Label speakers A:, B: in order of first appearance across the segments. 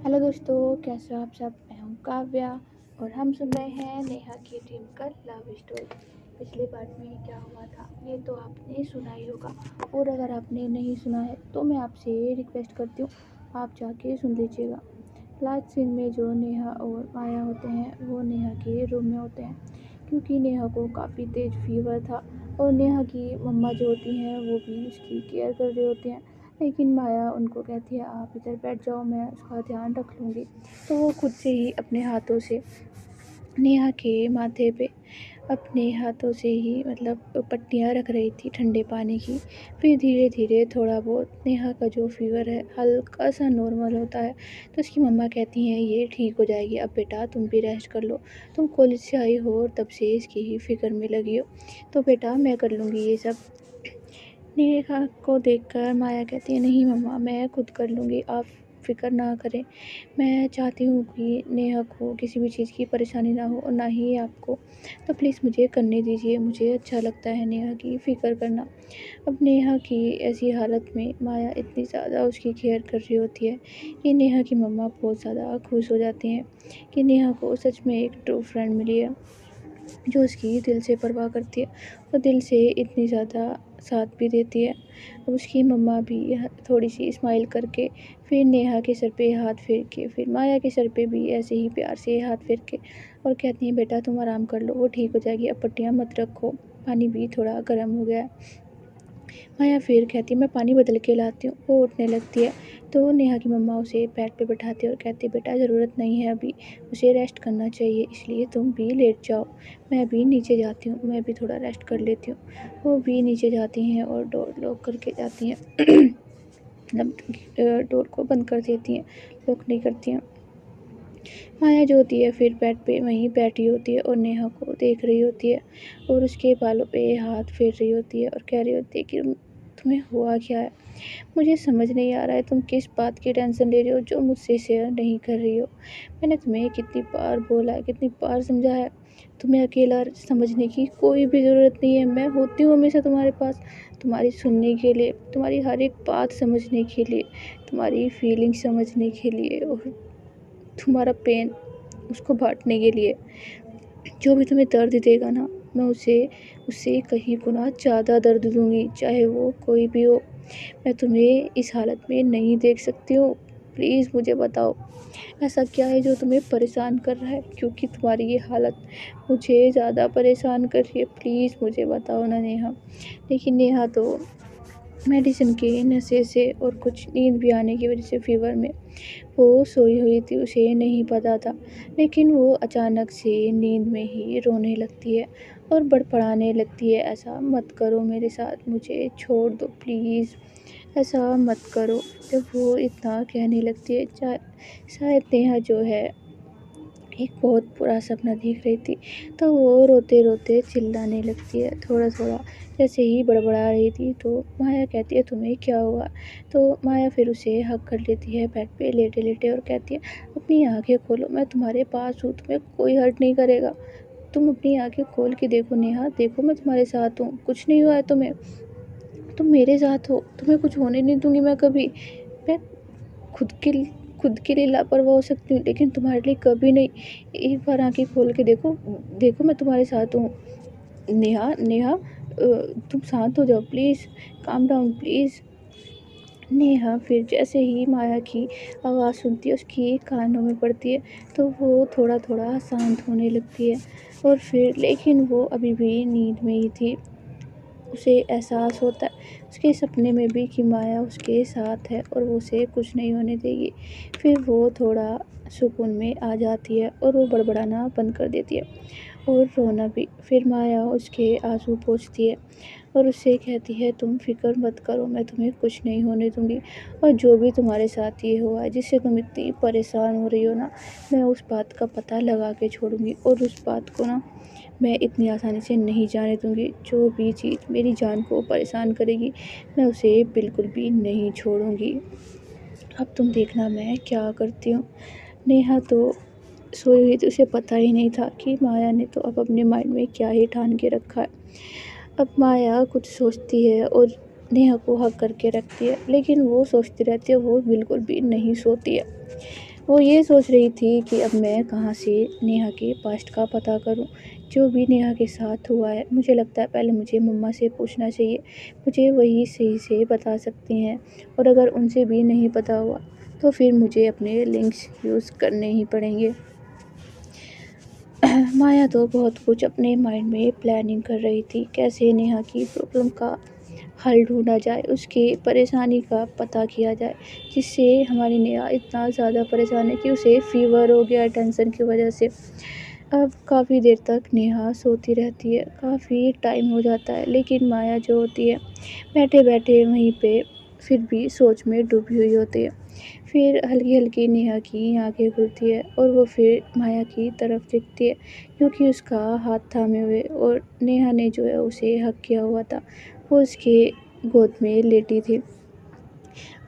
A: Hello दोस्तों, कैसे हो आप सब। मैं हूँ काव्या और हम सुन रहे हैं नेहा की टिपिकल लव स्टोरी। पिछले पार्ट में क्या हुआ था ये तो आपने सुना ही होगा, और अगर आपने नहीं सुना है तो मैं आपसे रिक्वेस्ट करती हूँ आप जाके सुन लीजिएगा। लास्ट सीन में जो नेहा और माया होते हैं वो नेहा के रूम में होते हैं, क्योंकि नेहा को काफ़ी तेज फीवर था और नेहा की मम्मा जो होती हैं वो भी उसकी केयर कर रही होती हैं। लेकिन माया उनको कहती है आप इधर बैठ जाओ, मैं उसका ध्यान रख लूँगी। तो वो खुद से ही अपने हाथों से नेहा के माथे पे अपने हाथों से ही पट्टियाँ रख रही थी ठंडे पानी की। फिर धीरे धीरे थोड़ा बहुत नेहा का जो फीवर है हल्का सा नॉर्मल होता है। तो उसकी मम्मा कहती हैं ये ठीक हो जाएगी, अब बेटा तुम भी रेस्ट कर लो। तुम कॉलेज से आई हो और तब से इसकी ही फिक्र में लगी हो, तो बेटा मैं कर लूँगी ये सब। नेहा को देखकर माया कहती है नहीं मम्मा, मैं खुद कर लूँगी, आप फ़िक्र ना करें। मैं चाहती हूँ कि नेहा को किसी भी चीज़ की परेशानी ना हो और ना ही आपको। तो प्लीज़ मुझे करने दीजिए, मुझे अच्छा लगता है नेहा की फ़िक्र करना। अब नेहा की ऐसी हालत में माया इतनी ज़्यादा उसकी केयर कर रही होती है कि नेहा की मम्मा बहुत ज़्यादा खुश हो जाती हैं कि नेहा को सच में एक ट्रू फ्रेंड मिली है जो उसकी दिल से परवाह करती है और दिल से इतनी ज़्यादा साथ भी देती है। अब उसकी मम्मा भी थोड़ी सी स्माइल करके फिर नेहा के सर पे हाथ फेर के फिर माया के सर पे भी ऐसे ही प्यार से हाथ फेर के और कहती हैं बेटा तुम आराम कर लो, वो ठीक हो जाएगी, अब पट्टियाँ मत रखो, पानी भी थोड़ा गर्म हो गया है। माया फिर कहती है मैं पानी बदल के लाती हूँ। वो उठने लगती है तो नेहा की मम्मा उसे बेड पे बैठाती है और कहती है बेटा ज़रूरत नहीं है अभी, उसे रेस्ट करना चाहिए, इसलिए तुम भी लेट जाओ। मैं भी नीचे जाती हूँ, मैं भी थोड़ा रेस्ट कर लेती हूँ। वो भी नीचे जाती हैं और डोर लॉक करके जाती हैं डोर को बंद कर देती हैं, लॉक नहीं करती हैं। माया जो होती है फिर बेड पे वहीं बैठी होती है और नेहा को देख रही होती है और उसके बालों पे हाथ फेर रही होती है और कह रही होती है कि तुम्हें हुआ क्या है, मुझे समझ नहीं आ रहा है तुम किस बात की टेंशन ले रही हो जो मुझसे शेयर नहीं कर रही हो। मैंने तुम्हें कितनी बार बोला है, कितनी बार समझाया है, तुम्हें अकेला समझने की कोई भी ज़रूरत नहीं है। मैं होती हूँ हमेशा तुम्हारे पास, तुम्हारी सुनने के लिए, तुम्हारी हर एक बात समझने के लिए, तुम्हारी फीलिंग समझने के लिए और तुम्हारा पेन उसको बाँटने के लिए। जो भी तुम्हें दर्द देगा ना, मैं उसे उससे कहीं गुना ज़्यादा दर्द दूँगी, चाहे वो कोई भी हो। मैं तुम्हें इस हालत में नहीं देख सकती हूँ। प्लीज़ मुझे बताओ, ऐसा क्या है जो तुम्हें परेशान कर रहा है? क्योंकि तुम्हारी ये हालत मुझे ज़्यादा परेशान कर रही है। प्लीज़ मुझे बताओ ना नेहा। लेकिन नेहा तो मेडिसिन के नशे से और कुछ नींद भी आने की वजह से फ़ीवर में वो सोई हुई थी, उसे नहीं पता था। लेकिन वो अचानक से नींद में ही रोने लगती है और बड़बड़ाने लगती है, ऐसा मत करो मेरे साथ, मुझे छोड़ दो प्लीज़, ऐसा मत करो। जब वो इतना कहने लगती है शायद नेहा जो है एक बहुत बुरा सपना देख रही थी, तो वो रोते रोते चिल्लाने लगती है थोड़ा थोड़ा। जैसे ही बड़बड़ा रही थी तो माया कहती है तुम्हें क्या हुआ। तो माया फिर उसे हक कर लेती है बेड पे लेटे लेटे और कहती है अपनी आंखें खोलो, मैं तुम्हारे पास हूँ, तुम्हें कोई हर्ट नहीं करेगा। तुम अपनी आंखें खोल के देखो नेहा, देखो मैं तुम्हारे साथ हूँ, कुछ नहीं हुआ है तुम्हें, तुम मेरे साथ हो, तुम्हें कुछ होने नहीं दूंगी मैं कभी। मैं खुद के खुद के लिए लापरवाह हो सकती हूँ लेकिन तुम्हारे लिए कभी नहीं। एक बार आंखें खोल के देखो, देखो मैं तुम्हारे साथ हूँ। नेहा नेहा तुम शांत हो जाओ please, calm down please. Neha फिर जैसे ही माया की आवाज़ सुनती है, उसकी कानों में पड़ती है, तो वो थोड़ा थोड़ा शांत होने लगती है। और फिर लेकिन वो अभी भी नींद में ही थी। उसे एहसास होता है उसके सपने में भी कि माया उसके साथ है और वो उसे कुछ नहीं होने देगी। फिर वो थोड़ा सुकून में आ जाती है और वो बड़बड़ाना बंद कर देती है और रोना भी। फिर माया उसके आंसू पोंछती है और उससे कहती है तुम फिक्र मत करो, मैं तुम्हें कुछ नहीं होने दूंगी। और जो भी तुम्हारे साथ ये हुआ है जिससे तुम इतनी परेशान हो रही हो ना, मैं उस बात का पता लगा के छोड़ूंगी और उस बात को ना मैं इतनी आसानी से नहीं जाने दूंगी। जो भी चीज़ मेरी जान को परेशान करेगी मैं उसे बिल्कुल भी नहीं छोड़ूंगी। अब तुम देखना मैं क्या करती हूँ। नेहा तो सोई हुई थी, उसे पता ही नहीं था कि माया ने तो अब अपने माइंड में क्या ही ठान के रखा है। अब माया कुछ सोचती है और नेहा को हक करके रखती है, लेकिन वो सोचती रहती है, वो बिल्कुल भी नहीं सोती है। वो ये सोच रही थी कि अब मैं कहाँ से नेहा के पास्ट का पता करूँ। जो भी नेहा के साथ हुआ है, मुझे लगता है पहले मुझे मम्मा से पूछना चाहिए। मुझे वही सही से बता सकती हैं, और अगर उनसे भी नहीं पता हुआ तो फिर मुझे अपने लिंक्स यूज़ करने ही पड़ेंगे। माया तो बहुत कुछ अपने माइंड में प्लानिंग कर रही थी, कैसे नेहा की प्रॉब्लम का हल ढूँढा जाए, उसकी परेशानी का पता किया जाए, जिससे हमारी नेहा इतना ज़्यादा परेशान है कि उसे फ़ीवर हो गया टेंशन की वजह से। अब काफ़ी देर तक नेहा सोती रहती है, काफ़ी टाइम हो जाता है, लेकिन माया जो होती है बैठे-बैठे वहीं पे फिर भी सोच में डूबी हुई होती है। फिर हल्की-हल्की नेहा की आँखें खुलती है और वो फिर माया की तरफ देखती है, क्योंकि उसका हाथ थामे हुए और नेहा ने जो है उसे हग किया हुआ था। वो उसके गोद में लेटी थी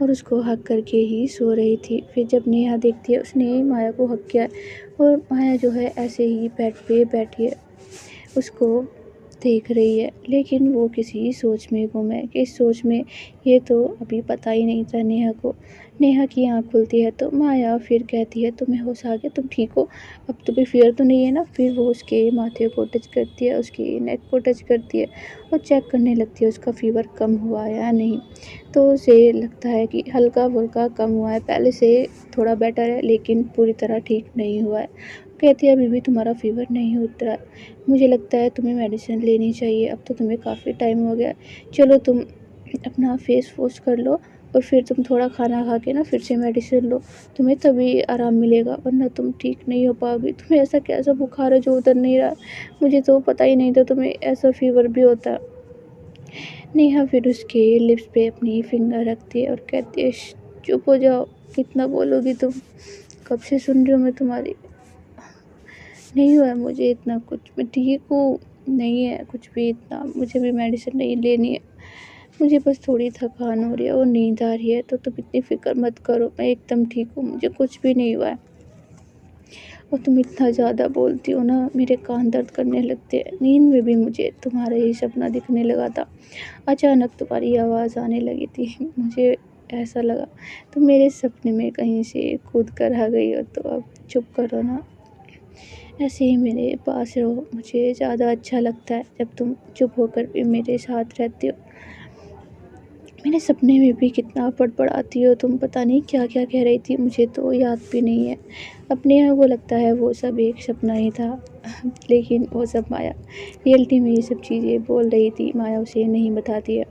A: और उसको हग करके ही सो रही थी। फिर जब नेहा देखती है उसने माया को हग किया और माया जो है ऐसे ही बेड पे बैठी है, उसको देख रही है, लेकिन वो किसी सोच में गुम है। किस सोच में, ये तो अभी पता ही नहीं था नेहा को। नेहा की आँख खुलती है तो माया फिर कहती है, तुम्हें होश आ गया, तुम ठीक हो, अब तुम्हें फ़ीवर तो नहीं है ना? फिर वो उसके माथे को टच करती है, उसकी नेक को टच करती है और चेक करने लगती है उसका फ़ीवर कम हुआ है या नहीं। तो उसे लगता है कि हल्का-फुल्का कम हुआ है, पहले से थोड़ा बेटर है, लेकिन पूरी तरह ठीक नहीं हुआ है। कहती है, अभी भी तुम्हारा फ़ीवर नहीं उतरा है, मुझे लगता है तुम्हें मेडिसिन लेनी चाहिए, अब तो तुम्हें काफ़ी टाइम हो गया है। चलो तुम अपना फेस वॉश कर लो और फिर तुम थोड़ा खाना खा के ना फिर से मेडिसिन लो, तुम्हें तभी आराम मिलेगा, वरना तुम ठीक नहीं हो पाओगी। तुम्हें ऐसा कैसा बुखार है जो उतर नहीं रहा है? मुझे तो पता ही नहीं था तुम्हें ऐसा फ़ीवर भी होता है। नेहा फिर उसके लिप्स पे अपनी फिंगर रखती है और कहती है, चुप हो जाओ, कितना बोलोगी तुम, कब से सुन रही हूँ मैं तुम्हारी। नहीं हुआ है मुझे इतना कुछ, मैं ठीक हूँ, नहीं है कुछ भी इतना, मुझे भी मेडिसिन नहीं लेनी है, मुझे बस थोड़ी थकान हो रही है और नींद आ रही है, तो तुम इतनी फ़िक्र मत करो, मैं एकदम ठीक हूँ, मुझे कुछ भी नहीं हुआ है। और तुम इतना ज़्यादा बोलती हो ना, मेरे कान दर्द करने लगते हैं। नींद में भी मुझे तुम्हारा ही सपना दिखने लगा था। अचानक तुम्हारी आवाज़ आने लगी थी, मुझे ऐसा लगा तुम मेरे सपने में कहीं से कूद कर आ गई हो, तो अब चुप करो ना, ऐसे ही मेरे पास रहो, मुझे ज़्यादा अच्छा लगता है जब तुम चुप होकर भी मेरे साथ रहती हो। मेरे सपने में भी कितना बड़बड़ाती हो तुम, पता नहीं क्या-क्या कह रही थी, मुझे तो याद भी नहीं है। अपने यहाँ को लगता है वो सब एक सपना ही था, लेकिन वो सब माया रियलिटी में ये सब चीज़ें बोल रही थी, माया उसे नहीं बताती है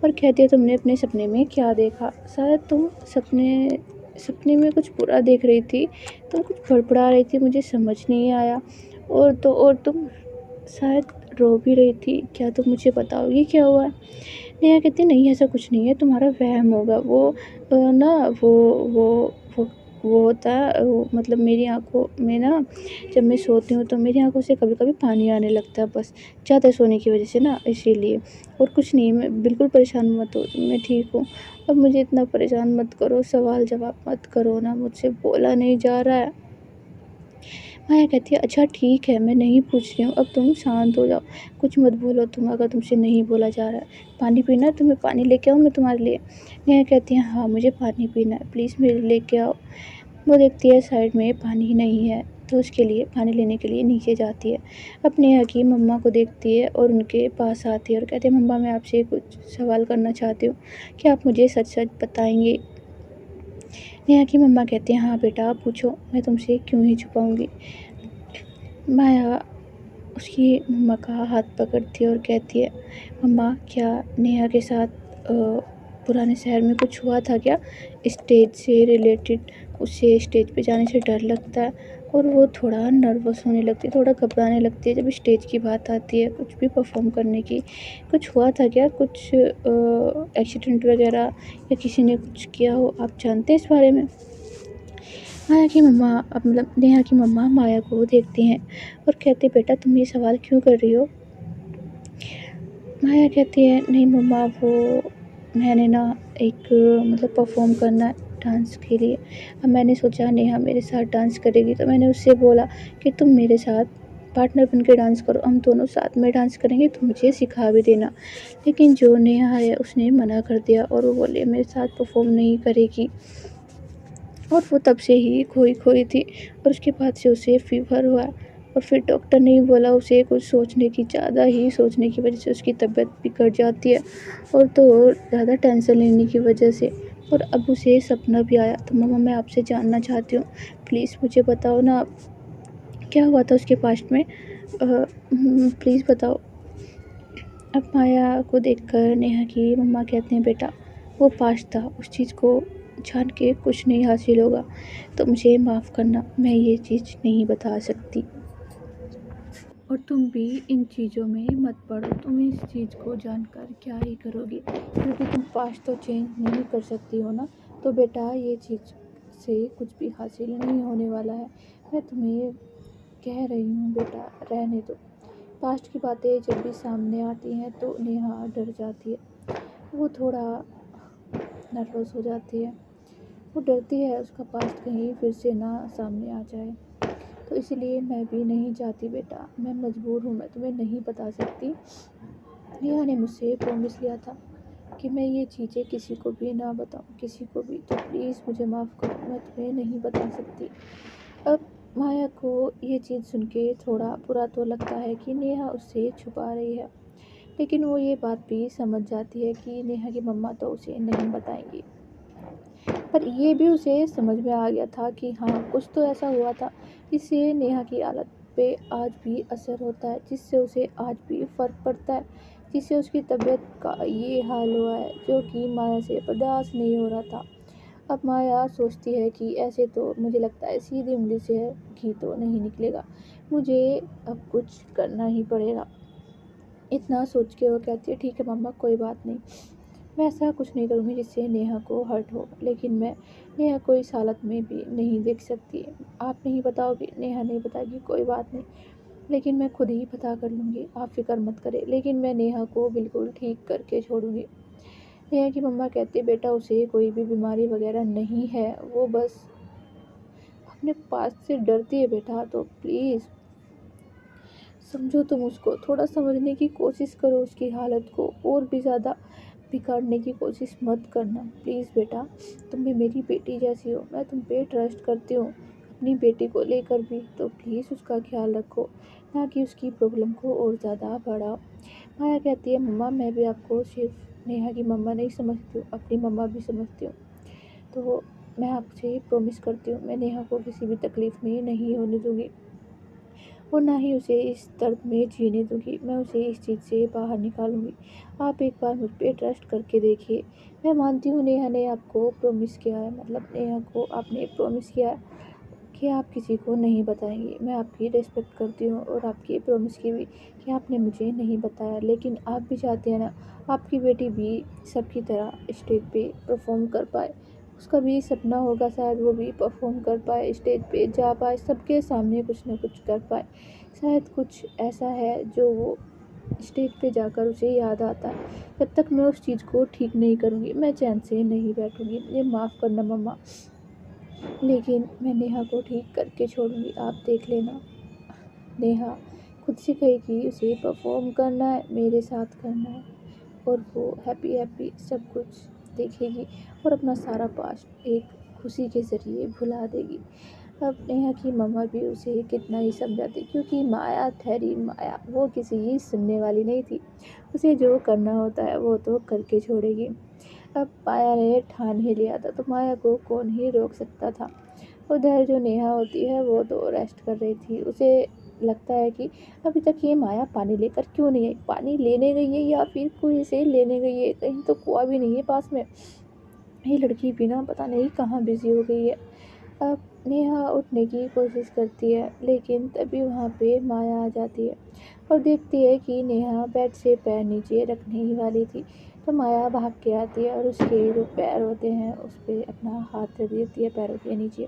A: और कहती है, तुमने अपने सपने में क्या देखा? शायद तुम सपने सपने में कुछ बुरा देख रही थी, तुम कुछ बड़बड़ा रही थी, मुझे समझ नहीं आया, और तुम शायद रो भी रही थी, क्या तुम मुझे बताओगी क्या हुआ है? नेहा कहती है, नहीं ऐसा कुछ नहीं है, तुम्हारा वहम होगा, वो ना वो वो होता है, वो मतलब मेरी आँखों में ना, जब मैं सोती हूँ तो मेरी आँखों से कभी-कभी पानी आने लगता है, बस ज़्यादा सोने की वजह से ना, इसीलिए, और कुछ नहीं, मैं बिल्कुल परेशान मत हो, मैं ठीक हूँ। अब मुझे इतना परेशान मत करो, सवाल जवाब मत करो ना, मुझसे बोला नहीं जा रहा है। माया कहती है, अच्छा ठीक है, मैं नहीं पूछ रही हूँ, अब तुम शांत हो जाओ, कुछ मत बोलो तुम, अगर तुमसे नहीं बोला जा रहा है। पानी पीना है तुम्हें? पानी लेके आऊँ मैं तुम्हारे लिए? नेहा कहती है, हाँ मुझे पानी पीना है, प्लीज़ मेरे लिए लेके आओ। वो देखती है साइड में पानी नहीं है, तो उसके लिए पानी लेने के लिए नीचे जाती है। अब नेहा की मम्मा को देखती है और उनके पास आती है और कहती है, मम्मा मैं आपसे कुछ सवाल करना चाहती हूँ, क्या आप मुझे सच-सच बताएँगे? नेहा की मम्मा कहती हैं, हाँ बेटा पूछो, मैं तुमसे क्यों ही छुपाऊँगी। माया उसकी मम्मा का हाथ पकड़ती है और कहती है, मम्मा क्या नेहा के साथ पुराने शहर में कुछ हुआ था क्या? स्टेज से रिलेटेड, उसे स्टेज पे जाने से डर लगता है और वो थोड़ा नर्वस होने लगती है, थोड़ा घबराने लगती है जब स्टेज की बात आती है, कुछ भी परफ़ॉर्म करने की। कुछ हुआ था क्या? कुछ एक्सीडेंट वग़ैरह या किसी ने कुछ किया हो, आप जानते हैं इस बारे में? माया की मम्मा मतलब नेहा की मम्मा माया को देखती हैं और कहती, बेटा तुम ये सवाल क्यों कर रही हो? माया कहती है, नहीं मम्मा वो मैंने ना एक मतलब परफ़ॉर्म करना है डांस के लिए। अब मैंने सोचा नेहा मेरे साथ डांस करेगी, तो मैंने उससे बोला कि तुम मेरे साथ पार्टनर बन के डांस करो, हम दोनों साथ में डांस करेंगे, तुम मुझे सिखा भी देना। लेकिन जो नेहा है उसने मना कर दिया और वो बोली मेरे साथ परफ़ॉर्म नहीं करेगी। और वो तब से ही खोई खोई थी और उसके बाद से उसे फीवर हुआ और फिर डॉक्टर ने बोला उसे कुछ सोचने की, ज़्यादा ही सोचने की वजह से उसकी तबीयत बिगड़ जाती है और तो ज़्यादा टेंशन लेने की वजह से। और अब उसे सपना भी आया। तो मम्मा मैं आपसे जानना चाहती हूँ, प्लीज़ मुझे बताओ ना क्या हुआ था उसके पास्ट में। प्लीज़ बताओ। अब माया को देखकर नेहा की मम्मा कहते हैं बेटा वो पास्ट था, उस चीज़ को जान के कुछ नहीं हासिल होगा, तो मुझे माफ़ करना, मैं ये चीज़ नहीं बता सकती। और तुम भी इन चीज़ों में मत पड़ो, तुम इस चीज़ को जानकर क्या ही करोगी, क्योंकि तुम पास्ट तो चेंज नहीं कर सकती हो ना। तो बेटा ये चीज़ से कुछ भी हासिल नहीं होने वाला है, मैं तुम्हें कह रही हूँ बेटा, रहने दो। पास्ट की बातें जब भी सामने आती हैं तो नेहा डर जाती है, वो थोड़ा नर्वस हो जाती है, वो डरती है उसका पास्ट कहीं फिर से ना सामने आ जाए। तो इसलिए मैं भी नहीं चाहती बेटा, मैं मजबूर हूँ, मैं तुम्हें नहीं बता सकती। नेहा ने मुझसे प्रॉमिस लिया था कि मैं ये चीज़ें किसी को भी ना बताऊँ, किसी को भी, तो प्लीज़ मुझे माफ़ करो, मैं तुम्हें नहीं बता सकती। अब माया को ये चीज़ सुन के थोड़ा बुरा तो लगता है कि नेहा उससे छुपा रही है, लेकिन वो ये बात भी समझ जाती है कि नेहा की मम्मा तो उसे नहीं बताएंगी। पर ये भी उसे समझ में आ गया था कि हाँ कुछ तो ऐसा हुआ था जिससे नेहा की हालत पे आज भी असर होता है, जिससे उसे आज भी फ़र्क पड़ता है, जिससे उसकी तबीयत का ये हाल हुआ है जो कि माया से बर्दाश्त नहीं हो रहा था। अब माया सोचती है कि ऐसे तो मुझे लगता है सीधी उंगली से घी तो नहीं निकलेगा, मुझे अब कुछ करना ही पड़ेगा। इतना सोच के वो कहती है ठीक है मम्मा कोई बात नहीं, मैं ऐसा कुछ नहीं करूँगी जिससे नेहा को हर्ट हो, लेकिन मैं नेहा को इस हालत में भी नहीं देख सकती। आप नहीं बताओगे, नेहा नहीं बताएगी, कोई बात नहीं, लेकिन मैं खुद ही पता कर लूँगी, आप फिक्र मत करें, लेकिन मैं नेहा को बिल्कुल ठीक करके छोड़ूंगी। नेहा की मम्मा कहती है बेटा उसे कोई भी बीमारी वगैरह नहीं है, वो बस अपने पास से डरती है बेटा, तो प्लीज़ समझो तुम उसको, थोड़ा समझने की कोशिश करो, उसकी हालत को और भी ज़्यादा बिगाड़ने की कोशिश मत करना प्लीज़ बेटा, तुम भी मेरी बेटी जैसी हो, मैं तुम पे ट्रस्ट करती हूँ अपनी बेटी को लेकर भी, तो प्लीज़ उसका ख्याल रखो, ना कि उसकी प्रॉब्लम को और ज़्यादा बढ़ाओ। माया कहती है मम्मा मैं भी आपको सिर्फ नेहा की मम्मा नहीं समझती हूँ, अपनी मम्मा भी समझती हूँ, तो मैं आपसे प्रॉमिस करती हूँ मैं नेहा को किसी भी तकलीफ़ में नहीं होने दूँगी और ना ही उसे इस दर्द में जीने दूँगी, मैं उसे इस चीज़ से बाहर निकालूँगी। आप एक बार मुझ पे ट्रस्ट करके देखिए। मैं मानती हूँ नेहा ने आपको प्रॉमिस किया है, मतलब नेहा को आपने प्रॉमिस किया है कि आप किसी को नहीं बताएंगी। मैं आपकी रिस्पेक्ट करती हूँ और आपकी प्रॉमिस की भी कि आपने मुझे नहीं बताया, लेकिन आप भी चाहते हैं ना आपकी बेटी भी सबकी तरह स्टेज पे परफॉर्म कर पाए, उसका भी सपना होगा शायद वो भी परफॉर्म कर पाए, स्टेज पे जा पाए, सबके सामने कुछ ना कुछ कर पाए। शायद कुछ ऐसा है जो वो स्टेज पे जाकर उसे याद आता है। जब तक मैं उस चीज़ को ठीक नहीं करूँगी मैं चैन से नहीं बैठूँगी, मुझे माफ़ करना मम्मा, लेकिन मैं नेहा को ठीक करके छोड़ूंगी, आप देख लेना। नेहा खुद से कहेगी उसे परफॉर्म करना है, मेरे साथ करना है, और वो हैप्पी हैप्पी सब कुछ देखेगी और अपना सारा पास्ट एक खुशी के ज़रिए भुला देगी। अब नेहा की मम्मा भी उसे कितना ही समझाती, क्योंकि माया ठहरी माया, वो किसी ही सुनने वाली नहीं थी, उसे जो करना होता है वो तो करके छोड़ेगी। अब माया ने ठान ही लिया था तो माया को कौन ही रोक सकता था। उधर जो नेहा होती है वो तो रेस्ट कर रही थी, उसे लगता है कि अभी तक ये माया पानी लेकर क्यों नहीं आई, पानी लेने गई है या फिर कोई इसे लेने गई है, कहीं तो कुआं भी नहीं है पास में, ये लड़की भी ना पता नहीं कहाँ बिजी हो गई है। अब नेहा उठने की कोशिश करती है, लेकिन तभी वहाँ पे माया आ जाती है और देखती है कि नेहा बेड से पैर नीचे रखने ही वाली थी, तो माया भाग के आती है और उसके जो पैर होते हैं उस पर अपना हाथ रख देती है पैरों के नीचे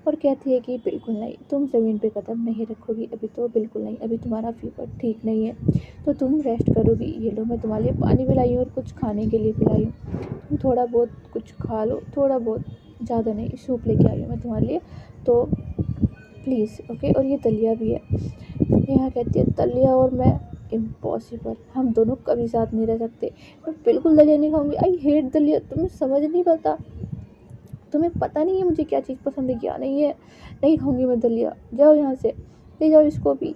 A: और कहती है कि बिल्कुल नहीं, तुम ज़मीन पे कदम नहीं रखोगी अभी, तो बिल्कुल नहीं, अभी तुम्हारा फीवर ठीक नहीं है तो तुम रेस्ट करोगी। ये लो मैं तुम्हारे लिए पानी पिलाई हूँ और कुछ खाने के लिए पिलाई हूँ, तुम थोड़ा बहुत कुछ खा लो, थोड़ा बहुत, ज़्यादा नहीं, सूप लेके आई हूँ मैं तुम्हारे लिए, तो प्लीज़ ओके। और ये दलिया भी है। नेहा कहती है दलिया और मैं, इम्पॉसिबल, हम दोनों कभी साथ नहीं रह सकते, मैं बिल्कुल दलिया नहीं खाऊंगी, आई हेट दलिया, तुम्हें समझ नहीं पता, तुम्हें पता नहीं है मुझे क्या चीज़ पसंद है क्या नहीं है, नहीं खाऊंगी मैं दलिया, जाओ यहाँ से, ले जाओ इसको भी।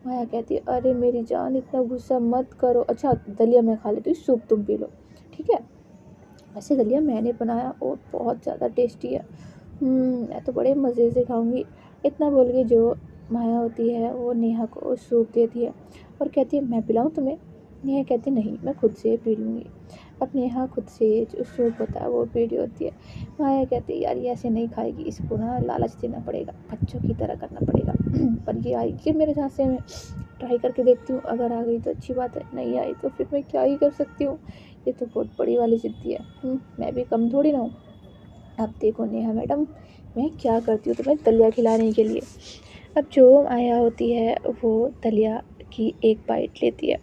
A: माया कहती है अरे मेरी जान इतना गुस्सा मत करो, अच्छा दलिया मैं खा लेती हूँ, सूप तुम पी लो, ठीक है। वैसे दलिया मैंने बनाया और बहुत ज़्यादा टेस्टी है, मैं तो बड़े मज़े से खाऊंगी। इतना बोल के जो माया होती है वो नेहा को सूप देती है और कहती है मैं पिलाऊं तुम्हें। नेहा कहती नहीं मैं खुद से पी लूँगी। अब नेहा खुद से जो सूप होता है वो पी रही होती है। माया कहती है यार ये ऐसे नहीं खाएगी, इसको ना लालच देना पड़ेगा, बच्चों की तरह करना पड़ेगा। पर ये आएगी मेरे झांसे में, ट्राई करके देखती हूँ, अगर आ गई तो अच्छी बात है, नहीं आई तो फिर मैं क्या ही कर सकती हूँ। ये तो बहुत बड़ी वाली जिद्दी है, मैं भी कम थोड़ी ना हूँ। अब देखो नेहा मैडम मैं क्या करती हूँ तुम्हें दलिया खिलाने के लिए। अब जो आया होती है वो दलिया की एक बाइट लेती है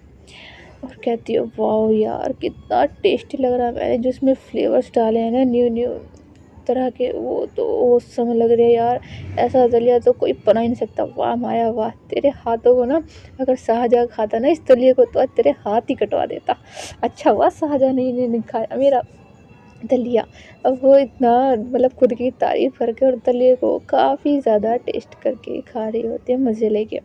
A: और कहती है वाह यार कितना टेस्टी लग रहा है, मैंने जो इसमें फ्लेवर्स डाले हैं ना न्यू न्यू तरह के, वो तो औसम लग रहे हैं यार, ऐसा दलिया तो कोई बना ही नहीं सकता। वाह माया वाह, तेरे हाथों को ना अगर शाहजहाँ खाता ना इस दलिया को तो आज तेरे हाथ ही कटवा देता। अच्छा हुआ शाहजहाँ नहीं खाया मेरा दलिया। अब वो इतना मतलब खुद की तारीफ़ करके और दलिया को काफ़ी ज़्यादा टेस्ट करके खा रही होती है मज़े लेके।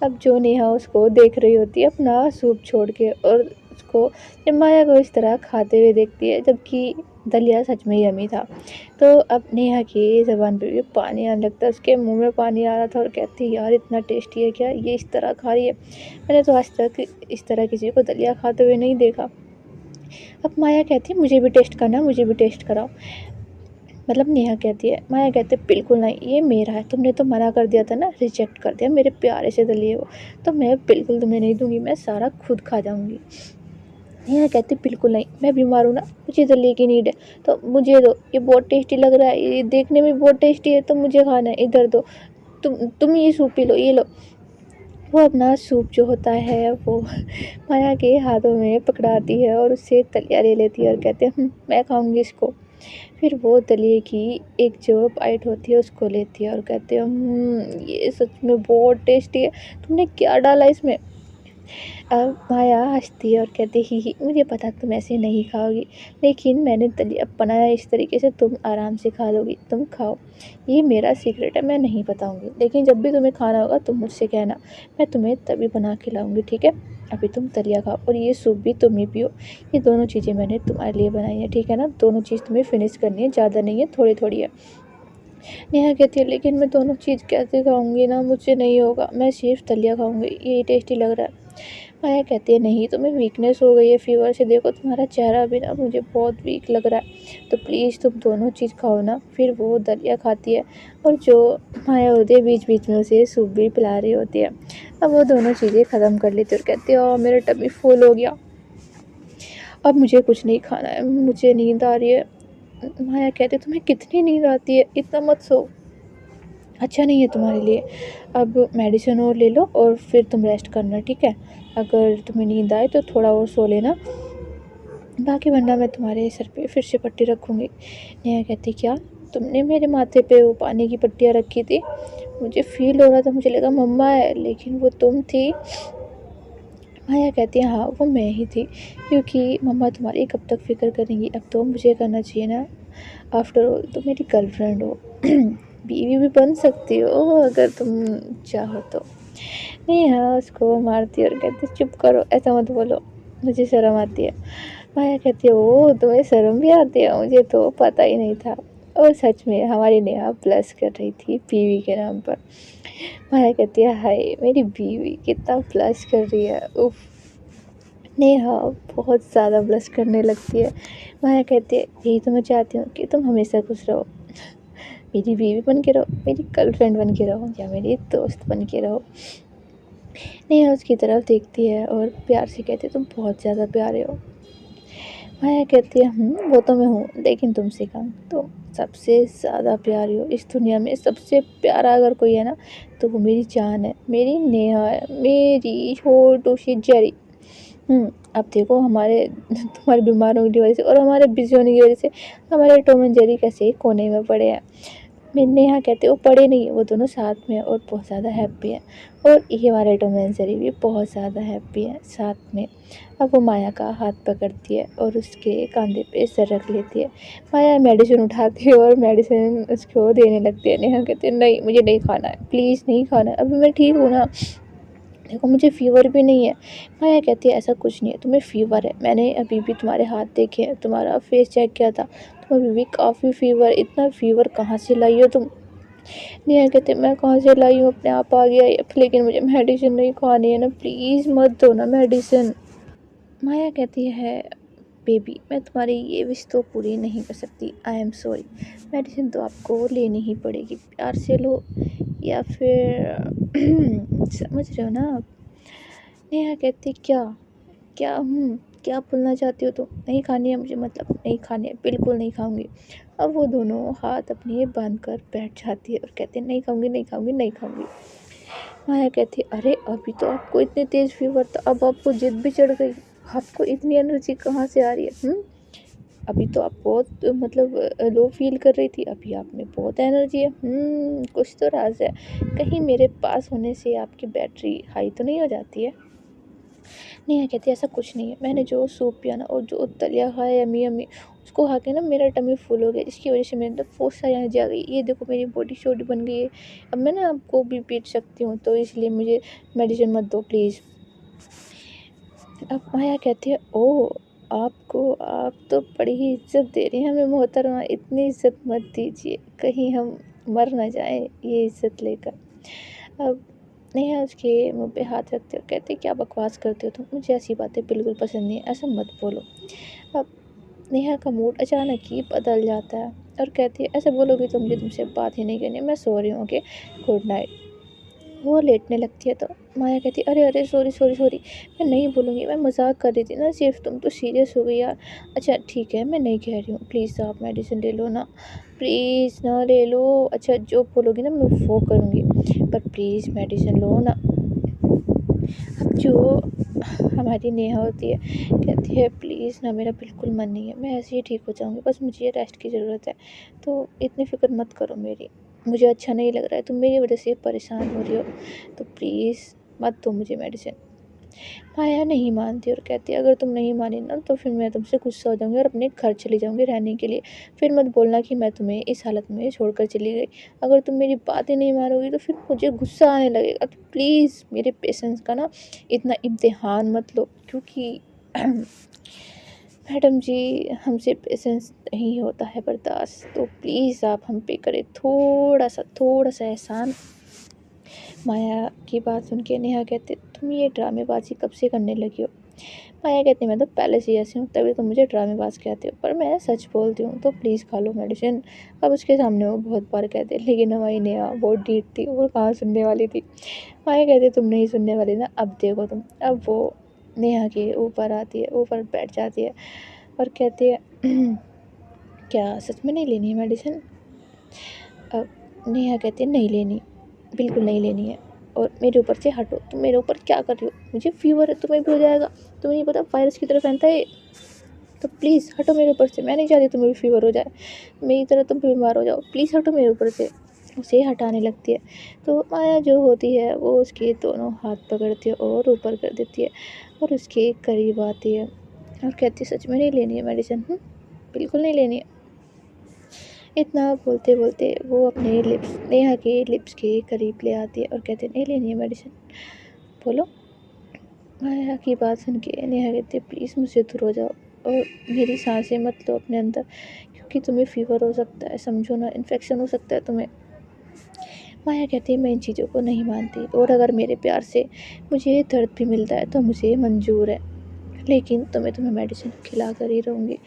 A: अब जो नेहा उसको देख रही होती है अपना सूप छोड़ के और उसको जब माया को इस तरह खाते हुए देखती है जबकि दलिया सच में यम्मी था, तो अब नेहा की ज़बान पे भी पानी आने लगता है, उसके मुंह में पानी आ रहा था और कहती यार इतना टेस्टी है क्या, ये इस तरह खा रही है, मैंने तो आज तक इस तरह किसी को दलिया खाते हुए नहीं देखा। अब माया कहती है मुझे भी टेस्ट करना, मुझे भी टेस्ट कराओ। मतलब नेहा कहती है, माया कहती है बिल्कुल नहीं ये मेरा है, तुमने तो मना कर दिया था ना, रिजेक्ट कर दिया मेरे प्यारे से दलिए को, तो मैं बिल्कुल तुम्हें नहीं दूंगी, मैं सारा खुद खा जाऊंगी। नेहा कहती बिल्कुल नहीं, मैं बीमार हूँ ना, मुझे दलिए की नीड है, तो मुझे दो, ये बहुत टेस्टी लग रहा है, ये देखने में बहुत टेस्टी है, तो मुझे खाना है, इधर दो, तुम ये सूप पी लो, ये लो। वो अपना सूप जो होता है वो माया के हाथों में पकड़ाती है और उससे दलिया ले लेती है और कहते हैं मैं खाऊंगी इसको। फिर वो दलिए की एक जो बाइट होती है उसको लेती है और कहते हैं ये सच में बहुत टेस्टी है, तुमने क्या डाला इसमें। अब माया हंसती है और कहती ही मुझे पता तुम ऐसे नहीं खाओगी, लेकिन मैंने दलिया बनाया इस तरीके से तुम आराम से खा लोगी, तुम खाओ, ये मेरा सीक्रेट है, मैं नहीं बताऊंगी, लेकिन जब भी तुम्हें खाना होगा तुम मुझसे कहना, मैं तुम्हें तभी बना के लाऊंगी, ठीक है। अभी तुम दलिया खाओ और ये सूप भी तुम ही पियो, ये दोनों चीज़ें मैंने तुम्हारे लिए बनाई हैं, ठीक है ना, दोनों चीज़ तुम्हें फिनिश करनी है, ज़्यादा नहीं है, थोड़ी थोड़ी है। नेहा कहती है लेकिन मैं दोनों चीज़ कैसे खाऊंगी ना, मुझसे नहीं होगा, मैं सिर्फ दलिया खाऊंगी, ये टेस्टी लग रहा है। माया कहती है नहीं तुम्हें वीकनेस हो गई है फीवर से, देखो तुम्हारा चेहरा भी ना मुझे बहुत वीक लग रहा है, तो प्लीज़ तुम दोनों चीज़ खाओ ना। फिर वो दलिया खाती है और जो माया होती है बीच बीच में उसे सूप भी पिला रही होती है। अब वो दोनों चीज़ें ख़त्म कर लेती है और कहती है ओ मेरा टमी फुल हो गया, अब मुझे कुछ नहीं खाना है, मुझे नींद आ रही है। माया कहती है तुम्हें कितनी नींद आती है, इतना मत सो, अच्छा नहीं है तुम्हारे लिए, अब मेडिसिन और ले लो और फिर तुम रेस्ट करना, ठीक है, अगर तुम्हें नींद आए तो थोड़ा और सो लेना, बाकी वरना मैं तुम्हारे सर पे फिर से पट्टी रखूँगी। नेहा कहती क्या तुमने मेरे माथे पे वो पानी की पट्टियाँ रखी थी, मुझे फील हो रहा था, मुझे लगा मम्मा है लेकिन वो तुम थी। माया कहती है हाँ वो मैं ही थी, क्योंकि मम्मा तुम्हारी कब तक फ़िक्र करेंगी, अब तो मुझे करना चाहिए ना, आफ्टर ऑल तुम मेरी गर्लफ्रेंड हो, बीवी भी बन सकती हो अगर तुम चाहो तो। नेहा उसको मारती है और कहती है चुप करो, ऐसा मत बोलो, मुझे शर्म आती है। माया कहती है ओ तुम्हें शर्म भी आती है, मुझे तो पता ही नहीं था। और सच में हमारी नेहा ब्लश कर रही थी बीवी के नाम पर। माया कहती है हाय मेरी बीवी कितना ब्लश कर रही है, उफ। नेहा बहुत ज़्यादा ब्लश करने लगती है। माया कहती है यही तो मैं चाहती हूँ कि तुम हमेशा खुश रहो, मेरी बीवी बन के रहो, मेरी गर्लफ्रेंड बन के रहो या मेरी दोस्त बन के रहो। नेहा उसकी तरफ देखती है और प्यार से कहती है तुम बहुत ज़्यादा प्यारे हो। माया कहती है वो तो मैं हूँ, लेकिन तुमसे कम, तुम सबसे ज़्यादा प्यारी हो, इस दुनिया में सबसे प्यारा अगर कोई है ना तो वो मेरी जान है, मेरी नेहा है, मेरी छोटू सी जेरी। अब देखो हमारे तुम्हारे बीमार होने की वजह से और हमारे बिजी होने की वजह से हमारे टॉम एंड जेरी कैसे कोने में पड़े हैं। मैं नेहा कहते वो पढ़े नहीं है, वो दोनों साथ में हैं और बहुत ज़्यादा हैप्पी हैं। और ये हमारे टॉम एंड जेरी भी बहुत ज़्यादा हैप्पी हैं साथ में। अब वो माया का हाथ पकड़ती है और उसके कंधे पे सर रख लेती है। माया मेडिसिन उठाती है और मेडिसिन उसको देने लगती है। नेहा कहती है नहीं, मुझे नहीं खाना है, प्लीज़ नहीं खाना है, अभी मैं ठीक हूँ ना, देखो मुझे फ़ीवर भी नहीं है। माया कहती है ऐसा कुछ नहीं है, तुम्हें फ़ीवर है, मैंने अभी भी तुम्हारे हाथ देखे हैं, तुम्हारा फेस चेक किया था, तुम अभी भी काफ़ी फ़ीवर, इतना फ़ीवर कहाँ से लाई हो तुम? नेहा कहती है मैं कहाँ से लाई हूँ, अपने आप आ गया ये, लेकिन मुझे मेडिसिन नहीं खानी है ना, प्लीज़ मत दो ना मेडिसिन। माया कहती है बेबी, मैं तुम्हारी ये विश तो पूरी नहीं कर सकती, आई एम सॉरी, मेडिसिन तो आपको लेनी ही पड़ेगी, प्यार से लो या फिर समझ रहे हो ना आप? नेहा कहती क्या क्या क्या बोलना चाहती हो तुम? नहीं खानी है मुझे, मतलब नहीं खानी है, बिल्कुल नहीं खाऊंगी। अब वो दोनों हाथ अपने बांध कर बैठ जाती है और कहते हैं नहीं खाऊंगी, नहीं खाऊंगी, नहीं खाऊंगी। माया कहती है अरे अभी तो आपको इतने तेज फीवर था, अब आपको जिद भी चढ़ गई, आपको इतनी एनर्जी कहाँ से आ रही है? अभी तो आप बहुत मतलब लो फील कर रही थी, अभी आप में बहुत एनर्जी है। कुछ तो राज है, कहीं मेरे पास होने से आपकी बैटरी हाई तो नहीं हो जाती है? नेहा कहती है ऐसा कुछ नहीं है, मैंने जो सूप पिया ना और जो दलिया खाया यम्मी यम्मी, उसको खा के ना मेरा टमी फुल हो गया, जिसकी वजह से मेरे अंदर बहुत सारी एनर्जी आ गई। ये देखो मेरी बॉडी शॉडी बन गई है, अब मैं ना आपको भी पीट सकती हूँ, तो इसलिए मुझे मेडिसिन मत दो प्लीज़। अब माया कहती है ओह, आपको आप तो बड़ी ही इज्जत दे रही हैं हमें मोहतरमा, इतनी इज्जत मत दीजिए, कहीं हम मर ना जाएं ये इज्जत लेकर। अब नेहा उसके मुंह पे हाथ रखते हो कहते क्या बकवास करते हो तुम, मुझे ऐसी बातें बिल्कुल पसंद नहीं है, ऐसा मत बोलो। अब नेहा का मूड अचानक ही बदल जाता है और कहती है ऐसा बोलोगी तो मुझे तुमसे बात ही नहीं करनी, मैं सो रही हूँ, ओके, गुड नाइट। वो लेटने लगती है तो माया कहती है अरे अरे सॉरी सॉरी सॉरी, मैं नहीं बोलूँगी, मैं मजाक कर रही थी ना सिर्फ, तुम तो सीरियस हो गई यार। अच्छा ठीक है, मैं नहीं कह रही हूँ, प्लीज़ आप मेडिसिन ले लो ना, प्लीज़ ना ले लो। अच्छा जो बोलोगी ना मैं वो करूँगी, पर प्लीज़ मेडिसिन लो ना। अब जो हमारी नेहा होती है कहती है प्लीज़ ना, मेरा बिल्कुल मन नहीं है, मैं ऐसे ही ठीक हो जाऊँगी, बस मुझे रेस्ट की ज़रूरत है, तो इतनी फ़िक्र मत करो मेरी, मुझे अच्छा नहीं लग रहा है, तुम मेरी वजह से परेशान हो रही हो, तो प्लीज़ मत दो मुझे मेडिसिन। माया नहीं मानती और कहती है अगर तुम नहीं मानी ना तो फिर मैं तुमसे गुस्सा हो जाऊँगी और अपने घर चली जाऊँगी रहने के लिए, फिर मत बोलना कि मैं तुम्हें इस हालत में छोड़कर चली गई, अगर तुम मेरी बात ही नहीं मानोगी तो फिर मुझे गुस्सा आने लगेगा, तो प्लीज़ मेरे पेशेंस का ना इतना इम्तिहान मत लो, क्योंकि मैडम जी हमसे पेशेंस नहीं होता है बर्दाश्त, तो प्लीज़ आप हम पे करें थोड़ा सा एहसान। माया की बात सुन के नेहा कहते तुम ये ड्रामेबाजी कब से करने लगी हो? माया कहती मैं तो पहले से ही ऐसी हूँ, तभी तो मुझे ड्रामेबाज कहते हो, पर मैं सच बोलती हूँ, तो प्लीज़ खा लो मेडिसिन। अब उसके सामने वो बहुत बार कहते, लेकिन हमारी नेहा बहुत डीठ थी, वो कहाँ सुनने वाली थी। माया कहती तुम नहीं सुनने वाली ना, अब देखो तुम। अब वो नेहा के ऊपर आती है, ऊपर बैठ जाती है और कहती है क्या सच में नहीं लेनी है मेडिसिन? अब नेहा कहती है नहीं लेनी, बिल्कुल नहीं लेनी है, और मेरे ऊपर से हटो, तुम मेरे ऊपर क्या कर रही हो, मुझे फीवर है, तुम्हें भी हो जाएगा, तुम्हें नहीं पता वायरस की तरह फैलता है, तो प्लीज़ हटो मेरे ऊपर से, मैं नहीं चाहती तुम्हें भी फीवर हो जाए, मेरी तरह तुम भी बीमार हो जाओ, प्लीज़ हटो मेरे ऊपर से। उसे हटाने लगती है तो माया जो होती है वो उसके दोनों हाथ पकड़ती है और ऊपर कर देती है और उसके करीब आती है और कहती है सच में नहीं लेनी है मेडिसिन? बिल्कुल नहीं लेनी है। इतना बोलते बोलते वो अपने लिप्स नेहा के लिप्स के करीब ले आती है और कहते नहीं लेनी है मेडिसिन, बोलो। माया की बात सुन के नेहा कहती है प्लीज़ मुझसे दूर हो जाओ और मेरी सांसें मत लो अपने अंदर, क्योंकि तुम्हें फीवर हो सकता है, समझो ना, इन्फेक्शन हो सकता है तुम्हें। माया कहती है मैं इन चीज़ों को नहीं मानती, और अगर मेरे प्यार से मुझे दर्द भी मिलता है तो मुझे मंजूर है, लेकिन तो मैं तुम्हें मेडिसिन खिला कर ही रहूँगी।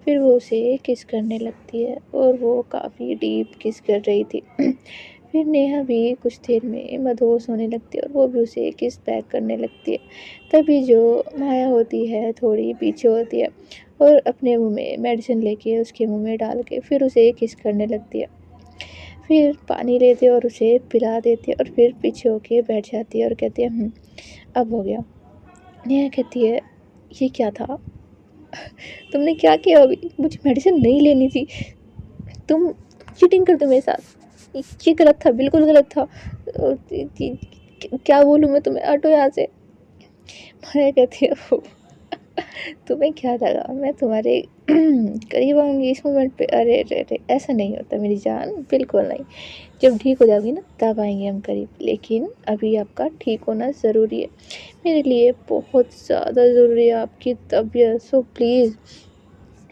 A: फिर वो उसे किस करने लगती है और वो काफ़ी डीप किस कर रही थी। फिर नेहा भी कुछ देर में मदहोश होने लगती है और वो भी उसे किस बैक करने लगती है। तभी जो माया होती है थोड़ी पीछे होती है और अपने मुंह में मेडिसिन लेके उसके मुंह में डाल के फिर उसे किस करने लगती है। फिर पानी लेती है और उसे पिला देती है और फिर पीछे होके बैठ जाती है और कहती है अब हो गया। नेहा कहती है ये क्या था, तुमने क्या किया? अभी मुझे मेडिसिन नहीं लेनी थी, तुम चीटिंग करते हो मेरे साथ। ये गलत था, बिल्कुल गलत था। क्या बोलूँ मैं तुम्हें, हटो यहाँ से। माया कहती है तुम्हें क्या लगा मैं तुम्हारे करीब आऊँगी इस मोमेंट पे? अरे अरे अरे, ऐसा नहीं होता मेरी जान, बिल्कुल नहीं। जब ठीक हो जाओगी ना तब आएंगे हम करीब, लेकिन अभी आपका ठीक होना ज़रूरी है, मेरे लिए बहुत ज़्यादा ज़रूरी है आपकी तबीयत, सो प्लीज़।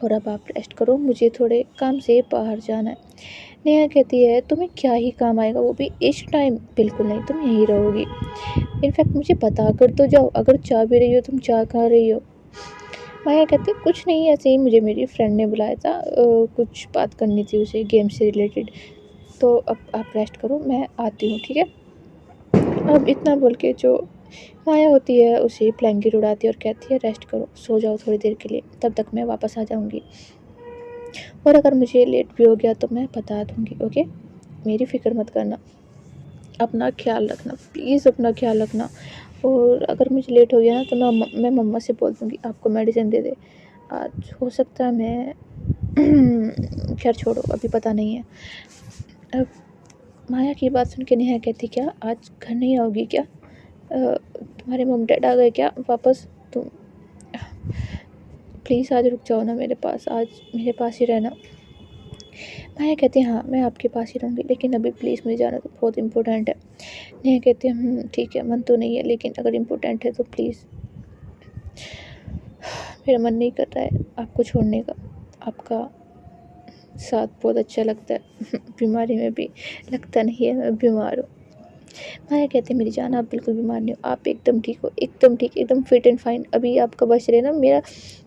A: और अब आप रेस्ट करो, मुझे थोड़े काम से बाहर जाना है। नेहा कहती है तुम्हें क्या ही काम आएगा, वो भी इस टाइम? बिल्कुल नहीं, तुम यहीं रहोगी। इनफैक्ट मुझे बता कर तो जाओ, अगर जा भी रही हो तुम जा कहाँ रही हो? माया कहती है कुछ नहीं, ऐसे ही मुझे मेरी फ्रेंड ने बुलाया था, कुछ बात करनी थी उसे गेम से रिलेटेड। तो अब आप रेस्ट करो, मैं आती हूँ, ठीक है? अब इतना बोल के जो माया होती है उसे ब्लैंकेट उड़ाती है और कहती है रेस्ट करो, सो जाओ थोड़ी देर के लिए, तब तक मैं वापस आ जाऊँगी। और अगर मुझे लेट भी हो गया तो मैं बता दूँगी, ओके? मेरी फ़िक्र मत करना, अपना ख़्याल रखना, प्लीज़ अपना ख़्याल रखना। और अगर मुझे लेट हो गया ना तो मैं मम्मा से बोल दूँगी आपको मेडिसिन दे दे। आज हो सकता है मैं खैर छोड़ो, अभी पता नहीं है। अब माया की बात सुन के नेहा कहती क्या आज घर नहीं आओगी क्या? तुम्हारे मम डैड आ गए क्या वापस? तुम प्लीज़ आज रुक जाओ ना मेरे पास, आज मेरे पास ही रहना। माया कहती है हाँ मैं आपके पास ही रहूँगी, लेकिन अभी प्लीज़ मुझे जाना तो बहुत इम्पोर्टेंट है। नेहा कहती है ठीक है, मन तो नहीं है लेकिन अगर इम्पोर्टेंट है तो प्लीज़। मेरा मन नहीं कर रहा है आपको छोड़ने का, आपका साथ बहुत अच्छा लगता है बीमारी में भी लगता नहीं है मैं बीमार हूँ। माया कहती है मेरी जान आप बिल्कुल बीमार नहीं हो, आप एकदम ठीक हो, एकदम ठीक, एकदम फिट एंड फाइन। अभी आपका बस रहे ना, मेरा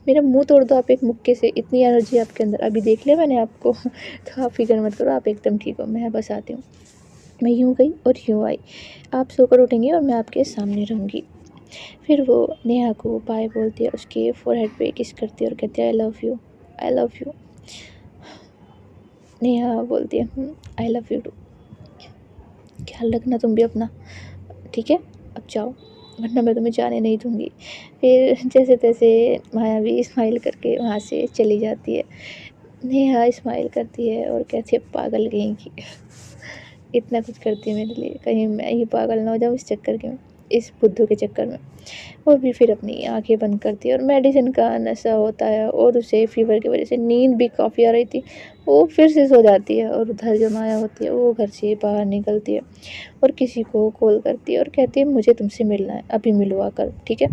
A: मेरा मुंह तोड़ दो आप एक मुक्के से, इतनी एनर्जी आपके अंदर, अभी देख लिया मैंने आपको तो आप फिक्र मत करो, आप एकदम ठीक हो, मैं बस आती हूँ। मैं यूँ गई और यूँ आई, आप सोकर उठेंगे और मैं आपके सामने रहूँगी। फिर वो नेहा को बाय बोलती है, उसके फोरहेड पे किस करती है और कहती है I love you, I love you. Neha बोलती है आई लव यू टू, ख्याल रखना तुम भी अपना, ठीक है? अब जाओ, वरना मैं तुम्हें जाने नहीं दूँगी। फिर जैसे तैसे माया भी स्माइल करके वहाँ से चली जाती है। नेहा स्माइल करती है और कहती है पागल कहीं की इतना कुछ करती है मेरे लिए, कहीं मैं ही पागल ना हो जाऊँ इस चक्कर के में, इस बुद्धू के चक्कर में। वो भी फिर अपनी आंखें बंद करती है और मेडिसिन का नशा होता है और उसे फीवर की वजह से नींद भी काफ़ी आ रही थी, वो फिर से सो जाती है। और उधर जो माया होती है वो घर से बाहर निकलती है और किसी को कॉल करती है और कहती है मुझे तुमसे मिलना है, अभी मिलो आकर, ठीक है?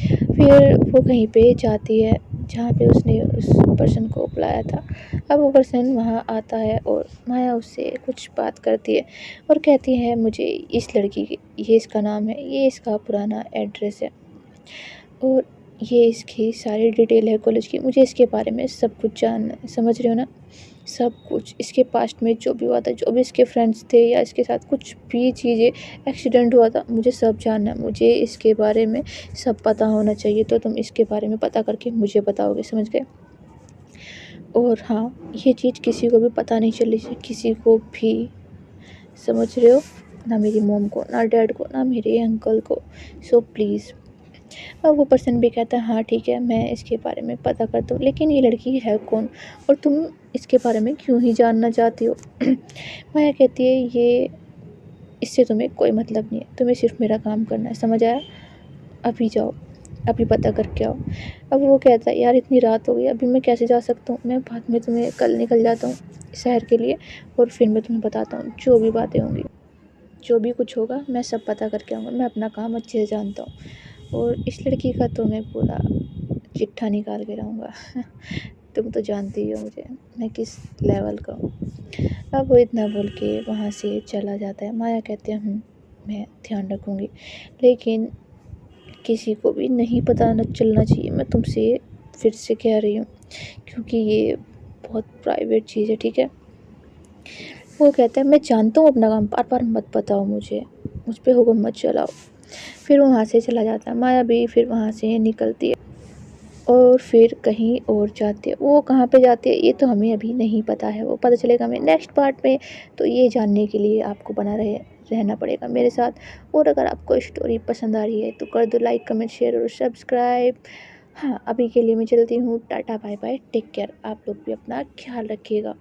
A: फिर वो कहीं पे जाती है जहाँ पे उसने उस पर्सन को बुलाया था। अब वो पर्सन वहाँ आता है और माया उससे कुछ बात करती है और कहती है मुझे इस लड़की की, ये इसका नाम है, ये इसका पुराना एड्रेस है और ये इसकी सारी डिटेल है कॉलेज की, मुझे इसके बारे में सब कुछ जानना है, समझ रहे हो ना? सब कुछ, इसके पास्ट में जो भी हुआ था, जो भी इसके फ्रेंड्स थे या इसके साथ कुछ भी चीज़ें एक्सीडेंट हुआ था, मुझे सब जानना है, मुझे इसके बारे में सब पता होना चाहिए। तो तुम इसके बारे में पता करके मुझे बताओगे, समझ गए? और हाँ, ये चीज़ किसी को भी पता नहीं चलनी चाहिए, किसी को भी, समझ रहे हो? ना मेरी मॉम को, ना डैड को, ना मेरे अंकल को, सो प्लीज़। अब वो पर्सन भी कहता है हाँ ठीक है, मैं इसके बारे में पता करता हूँ, लेकिन ये लड़की है कौन और तुम इसके बारे में क्यों ही जानना चाहती हो? माया कहती है ये, इससे तुम्हें कोई मतलब नहीं है, तुम्हें सिर्फ मेरा काम करना है, समझ आया? अभी जाओ, अभी पता करके आओ। अब वो कहता है यार इतनी रात हो गई, अभी मैं कैसे जा सकता हूँ, मैं बाद में तुम्हें कल निकल जाता हूँ शहर के लिए और फिर मैं तुम्हें बताता हूँ जो भी बातें होंगी, जो भी कुछ होगा मैं सब पता करके आऊँगा, मैं अपना काम अच्छे से जानता हूँ और इस लड़की का तो मैं पूरा चिट्ठा निकाल के रहूँगा तुम तो जानती ही हो मुझे, मैं किस लेवल का हूँ। अब वो इतना बोल के वहाँ से चला जाता है। माया कहती है मैं ध्यान रखूँगी, लेकिन किसी को भी नहीं पता न चलना चाहिए, मैं तुमसे फिर से कह रही हूँ, क्योंकि ये बहुत प्राइवेट चीज़ है, ठीक है? वो कहता है मैं जानता हूँ अपना काम, बार बार मत बताओ मुझे, मुझ पे हुक्म मत चलाओ। फिर वो वहाँ से चला जाता है। माया भी फिर वहाँ से निकलती है और फिर कहीं और जाती है। वो कहाँ पे जाती है ये तो हमें अभी नहीं पता है, वो पता चलेगा हमें नेक्स्ट पार्ट में। तो ये जानने के लिए आपको बना रहना पड़ेगा मेरे साथ। और अगर आपको स्टोरी पसंद आ रही है तो कर दो लाइक, कमेंट, शेयर और सब्सक्राइब। हाँ, अभी के लिए मैं चलती हूँ, tata bye bye, take care. आप लोग भी अपना ख्याल रखिएगा।